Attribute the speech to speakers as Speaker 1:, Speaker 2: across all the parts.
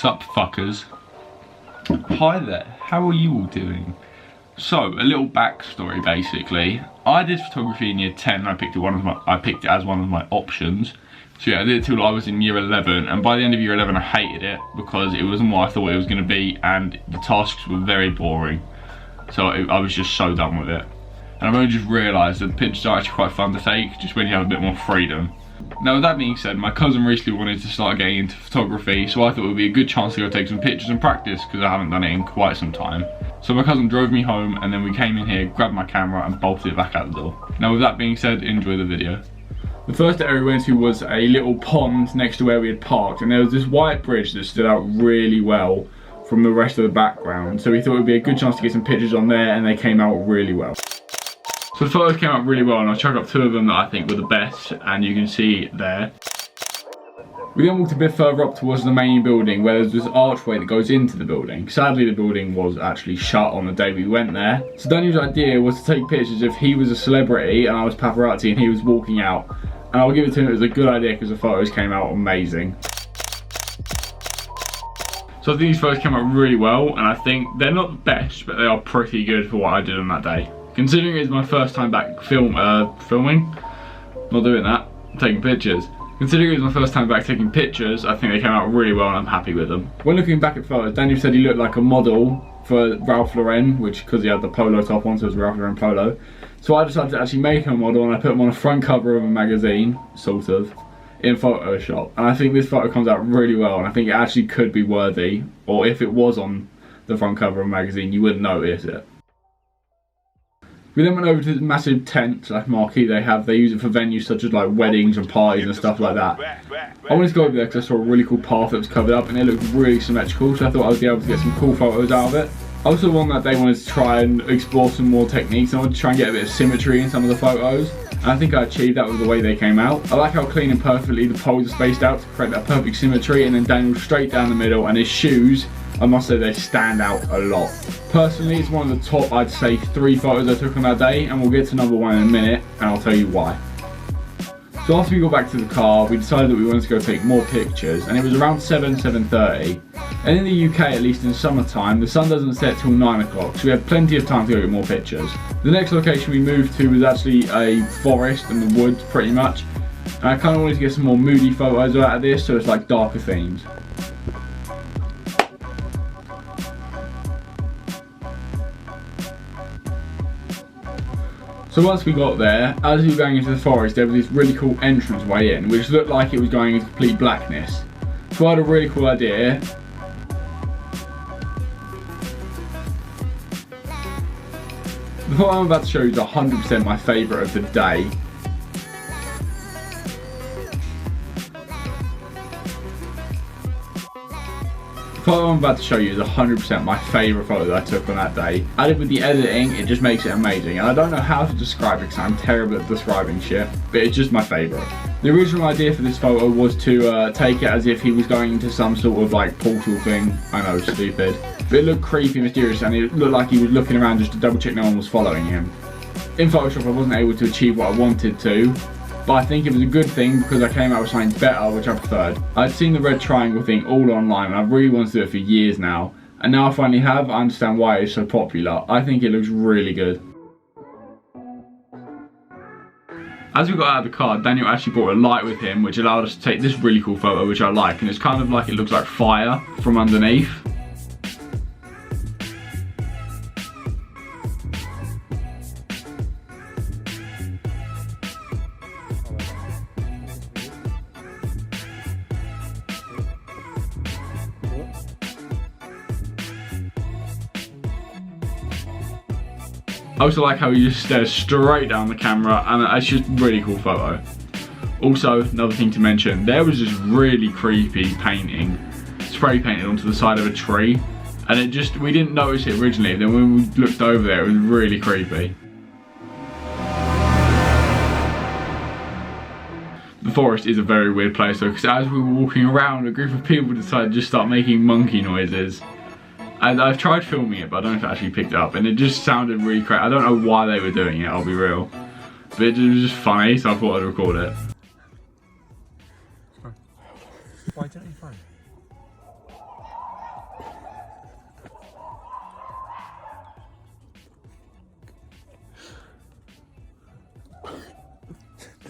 Speaker 1: Sup fuckers. Hi there, how are you all doing? So, a little backstory basically. I did photography in year 10 and I picked it as one of my options. So yeah, I did it till I was in year 11, and by the end of year 11 I hated it because it wasn't what I thought it was going to be and the tasks were very boring. So I was just so done with it. And I've only just realised that the pictures are actually quite fun to take, just when you have a bit more freedom. Now with that being said, my cousin recently wanted to start getting into photography, so I thought it would be a good chance to go take some pictures and practice because I haven't done it in quite some time. So my cousin drove me home and then we came in here, grabbed my camera and bolted it back out the door. Now with that being said, enjoy the video. The first area we went to was a little pond next to where we had parked, and there was this white bridge that stood out really well from the rest of the background. So we thought it would be a good chance to get some pictures on there, and they came out really well. So the photos came out really well, and I'll chuck up two of them that I think were the best, and you can see there. We then walked a bit further up towards the main building where there's this archway that goes into the building. Sadly the building was actually shut on the day we went there. So Daniel's idea was to take pictures if he was a celebrity and I was paparazzi and he was walking out. And I'll give it to him, it was a good idea because the photos came out amazing. So I think these photos came out really well, and I think they're not the best, but they are pretty good for what I did on that day. Considering it's my first time back filming, not doing that, taking pictures. Considering it was my first time back taking pictures, I think they came out really well and I'm happy with them. When looking back at photos, Daniel said he looked like a model for Ralph Lauren, which because he had the polo top on, so it was Ralph Lauren polo. So I decided to actually make him a model and I put him on a front cover of a magazine, sort of, in Photoshop. And I think this photo comes out really well, and I think it actually could be worthy, or if it was on the front cover of a magazine, you wouldn't notice it. We then went over to the massive tent, like marquee they have. They use it for venues such as like weddings and parties and stuff like that. I wanted to go over there because I saw a really cool path that was covered up and it looked really symmetrical, so I thought I would be able to get some cool photos out of it. I also on that day wanted to try and explore some more techniques, and I wanted to try and get a bit of symmetry in some of the photos. And I think I achieved that with the way they came out. I like how clean and perfectly the poles are spaced out to create that perfect symmetry, and then Daniel straight down the middle, and his shoes, I must say they stand out a lot. Personally, it's one of the top, I'd say, 3 photos I took on that day, and we'll get to number 1 in a minute, and I'll tell you why. So after we got back to the car, we decided that we wanted to go take more pictures, and it was around 7:30. And in the UK, at least in summertime, the sun doesn't set till 9 o'clock, so we had plenty of time to go get more pictures. The next location we moved to was actually a forest and the woods, pretty much. And I kind of wanted to get some more moody photos out of this, so it's like darker themes. So once we got there, as we were going into the forest, there was this really cool entrance way in, which looked like it was going into complete blackness. So I had a really cool idea. The photo I'm about to show you is 100% my favourite of the day. The photo I'm about to show you is 100% my favourite photo that I took on that day. Added with the editing, it just makes it amazing. And I don't know how to describe it because I'm terrible at describing shit, but it's just my favourite. The original idea for this photo was to take it as if he was going into some sort of like portal thing. I know, stupid. But it looked creepy, mysterious, and it looked like he was looking around just to double check no one was following him. In Photoshop I wasn't able to achieve what I wanted to, but I think it was a good thing because I came out with something better, which I preferred. I'd seen the red triangle thing all online and I've really wanted to do it for years now. And now I finally have, I understand why it's so popular. I think it looks really good. As we got out of the car, Daniel actually brought a light with him, which allowed us to take this really cool photo, which I like. And it's kind of like it looks like fire from underneath. I also like how he just stares straight down the camera, and it's just a really cool photo. Also, another thing to mention, there was this really creepy painting, spray painted onto the side of a tree, and it just, we didn't notice it originally, then when we looked over there, it was really creepy. The forest is a very weird place though, because as we were walking around, a group of people decided to just start making monkey noises. And I've tried filming it, but I don't know if it actually picked it up, and it just sounded really crazy. I don't know why they were doing it, I'll be real. But it was just funny, so I thought I'd record it.
Speaker 2: Why don't you phone?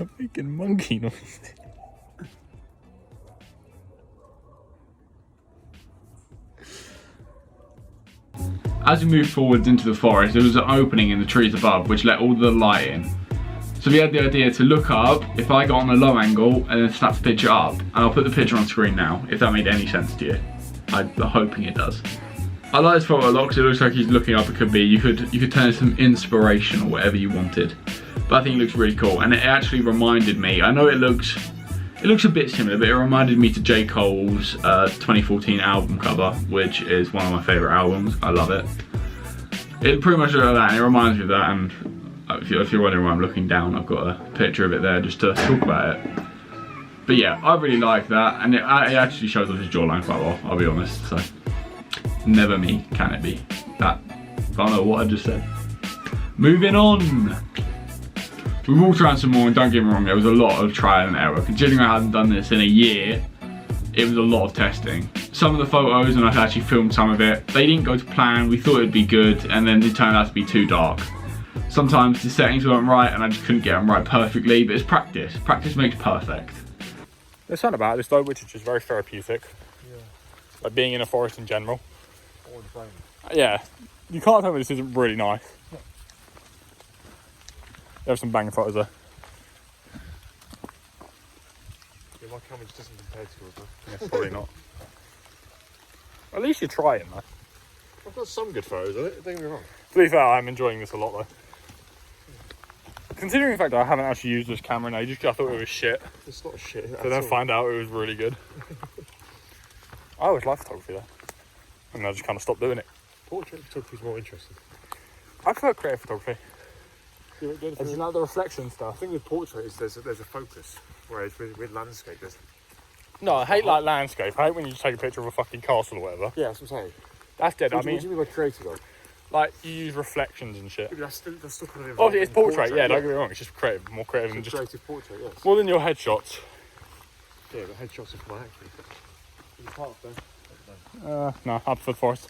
Speaker 2: I'm making monkey noises.
Speaker 1: As we moved forwards into the forest, there was an opening in the trees above which let all the light in. So we had the idea to look up, if I got on a low angle, and then snap the picture up. And I'll put the picture on screen now, if that made any sense to you. I'm hoping it does. I like this photo a lot because it looks like he's looking up. It could be, you could turn it some inspiration or whatever you wanted. But I think it looks really cool, and it actually reminded me, I know it looks a bit similar, but it reminded me to J. Cole's 2014 album cover, which is one of my favourite albums. I love it. It pretty much looks like that, and it reminds me of that, and if you're wondering why I'm looking down, I've got a picture of it there just to talk about it. But yeah, I really like that, and it actually shows off his jawline quite well, I'll be honest, so. Never me, can it be? That, I don't know what I just said. Moving on. We walked around some more, and don't get me wrong, there was a lot of trial and error. Considering I hadn't done this in a year, it was a lot of testing. Some of the photos, and I've actually filmed some of it, they didn't go to plan. We thought it'd be good, and then it turned out to be too dark. Sometimes the settings weren't right, and I just couldn't get them right perfectly, but it's practice. Practice makes perfect.
Speaker 2: There's something about this though, which is just very therapeutic. Yeah. Like being in a forest in general. All the same. Yeah. You can't tell me this isn't really nice. Yeah. There are some banging photos there.
Speaker 3: Yeah, my camera just doesn't compare to yours, though.
Speaker 2: Yeah, probably not. At least you're trying, though.
Speaker 3: I've got some good photos of it, don't get me wrong.
Speaker 2: To be fair, I'm enjoying this a lot, though. Considering the fact that I haven't actually used this camera in ages, because I thought it was shit.
Speaker 3: It's not shit.
Speaker 2: So then find out it was really good. I always liked photography, though. And I just kind of stopped doing it.
Speaker 3: Portrait photography is more interesting.
Speaker 2: I prefer creative photography.
Speaker 3: And you like the reflection stuff? I think with portrait is there's a focus, whereas with landscape there's...
Speaker 2: No, I hate like landscape. I hate when you take a picture of a fucking castle or whatever.
Speaker 3: Yeah, that's what I'm saying.
Speaker 2: That's dead.
Speaker 3: What do you mean by creative though?
Speaker 2: Like you use reflections and shit.
Speaker 3: Yeah, that's still kind of...
Speaker 2: Obviously it's portrait, yeah, don't get me wrong. It's just creative, more creative than just...
Speaker 3: creative portrait, yes.
Speaker 2: More than your headshots.
Speaker 3: Yeah, but headshots are for my acting. In the park though.
Speaker 2: No, up for the forest.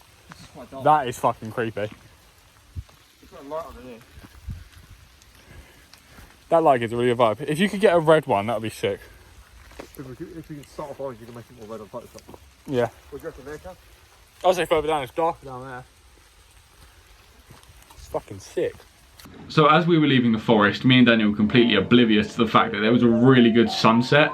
Speaker 2: That is fucking creepy.
Speaker 3: It's got a light on here.
Speaker 2: That light gives a really a vibe. If you could get a red one, that would be sick.
Speaker 3: If we can start off orange, you can make it more red on Photoshop.
Speaker 2: Yeah.
Speaker 3: What do you reckon there, Cal?
Speaker 2: I'll say further down, it's darker down there. It's fucking sick.
Speaker 1: So as we were leaving the forest, me and Daniel were completely oblivious to the fact that there was a really good sunset.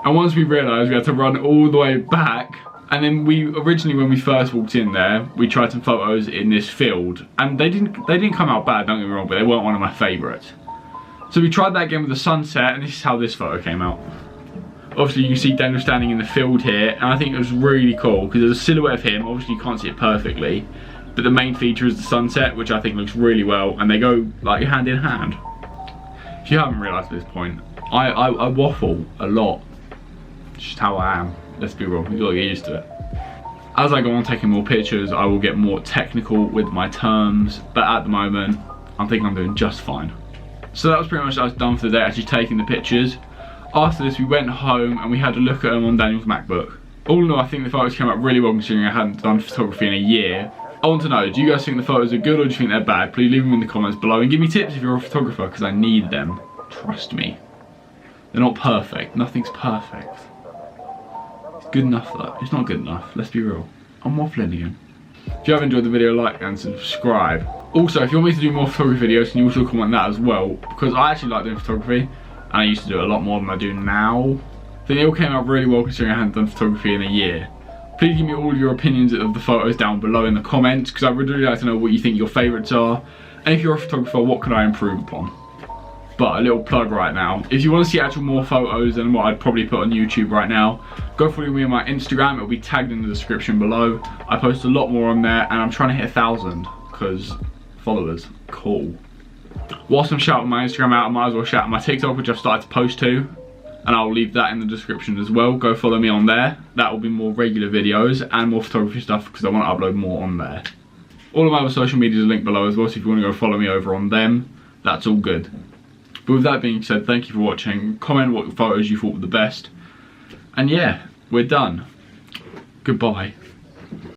Speaker 1: And once we realised we had to run all the way back, and then originally when we first walked in there, we tried some photos in this field, and they didn't come out bad, don't get me wrong, but they weren't one of my favourites. So we tried that again with the sunset, and this is how this photo came out. Obviously you can see Daniel standing in the field here, and I think it was really cool because there's a silhouette of him. Obviously you can't see it perfectly, but the main feature is the sunset, which I think looks really well, and they go like hand in hand. If you haven't realised at this point, I waffle a lot. It's just how I am. Let's be real, you've got to get used to it. As I go on taking more pictures, I will get more technical with my terms, but at the moment, I'm thinking I'm doing just fine. So that was pretty much what I was done for the day, actually taking the pictures. After this, we went home and we had a look at them on Daniel's MacBook. All in all, I think the photos came out really well considering I hadn't done photography in a year. I want to know, do you guys think the photos are good or do you think they're bad? Please leave them in the comments below and give me tips if you're a photographer, because I need them. Trust me. They're not perfect, nothing's perfect. Good enough though. It's not good enough. Let's be real. I'm waffling again. If you have enjoyed the video, like and subscribe. Also, if you want me to do more photography videos, can you also comment that as well? Because I actually like doing photography, and I used to do it a lot more than I do now. I think they all came out really well considering I hadn't done photography in a year. Please give me all of your opinions of the photos down below in the comments, because I would really like to know what you think your favourites are. And if you're a photographer, what could I improve upon? But a little plug right now, if you want to see actual more photos than what I'd probably put on YouTube right now, go follow me on my Instagram. It'll be tagged in the description below. I post a lot more on there, and I'm trying to hit 1,000 because followers, cool. Whilst I'm shouting my Instagram out, I might as well shout out my TikTok, which I've started to post to, and I'll leave that in the description as well. Go follow me on there. That will be more regular videos and more photography stuff because I want to upload more on there. All of my other social medias are linked below as well, so if you want to go follow me over on them, that's all good. But with that being said, thank you for watching. Comment what photos you thought were the best. And yeah, we're done. Goodbye.